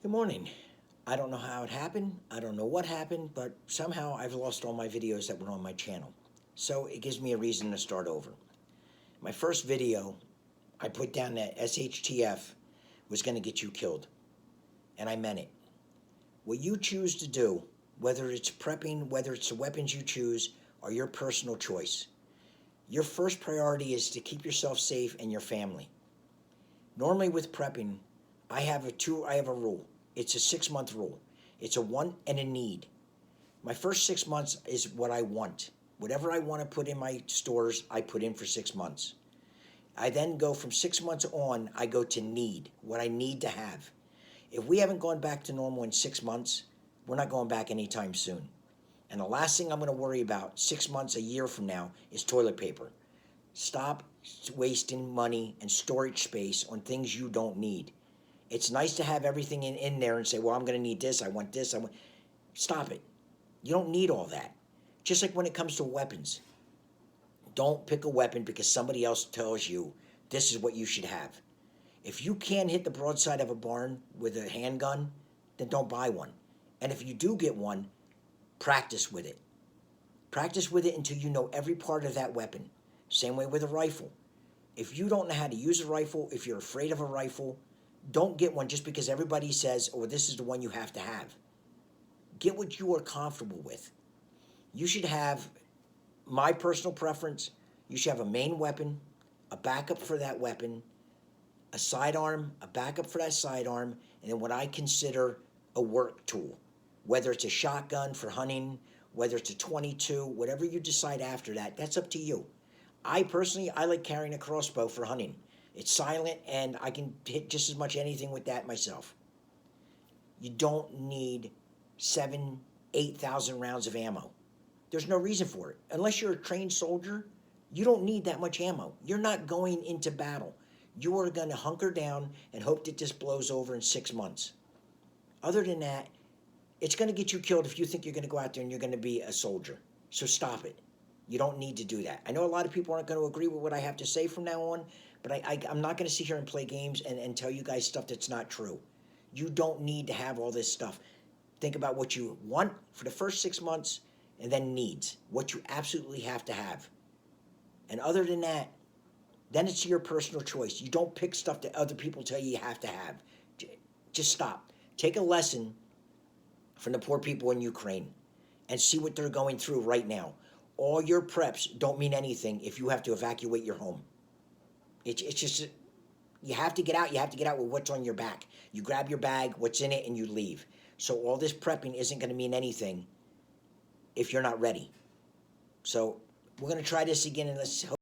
Good morning. I don't know how it happened. I don't know what happened, but somehow I've lost all my videos that were on my channel. So it gives me a reason to start over. My first video, I put down that SHTF was going to get you killed. And I meant it. What you choose to do, whether it's prepping, whether it's the weapons you choose, are your personal choice. Your first priority is to keep yourself safe and your family. Normally with prepping, I have a rule. It's a 6-month rule. It's a want and a need. My first 6 months is what I want. Whatever I want to put in my stores, I put in for 6 months. I then go from 6 months on, I go to need, what I need to have. If we haven't gone back to normal in 6 months, we're not going back anytime soon. And the last thing I'm going to worry about 6 months, a year from now, is toilet paper. Stop wasting money and storage space on things you don't need. It's nice to have everything in there and say, well, I'm going to need this, I want this, Stop it. You don't need all that. Just like when it comes to weapons. Don't pick a weapon because somebody else tells you this is what you should have. If you can't hit the broadside of a barn with a handgun, then don't buy one. And if you do get one, practice with it. Practice with it until you know every part of that weapon. Same way with a rifle. If you don't know how to use a rifle, if you're afraid of a rifle, don't get one just because everybody says, oh, this is the one you have to have. Get what you are comfortable with. You should have, my personal preference, you should have a main weapon, a backup for that weapon, a sidearm, a backup for that sidearm, and then what I consider a work tool. Whether it's a shotgun for hunting, whether it's a .22, whatever you decide after that, that's up to you. I personally like carrying a crossbow for hunting. It's silent, and I can hit just as much anything with that myself. You don't need 7,000, 8,000 rounds of ammo. There's no reason for it. Unless you're a trained soldier, you don't need that much ammo. You're not going into battle. You are going to hunker down and hope that this blows over in 6 months. Other than that, it's going to get you killed if you think you're going to go out there and you're going to be a soldier. So stop it. You don't need to do that. I know a lot of people aren't going to agree with what I have to say from now on, but I'm not going to sit here and play games and tell you guys stuff that's not true. You don't need to have all this stuff. Think about what you want for the first 6 months and then needs, what you absolutely have to have. And other than that, then it's your personal choice. You don't pick stuff that other people tell you have to have. Just stop. Take a lesson from the poor people in Ukraine and see what they're going through right now. All your preps don't mean anything if you have to evacuate your home. It's just, you have to get out. You have to get out with what's on your back. You grab your bag, what's in it, and you leave. So all this prepping isn't going to mean anything if you're not ready. So we're going to try this again, and let's hope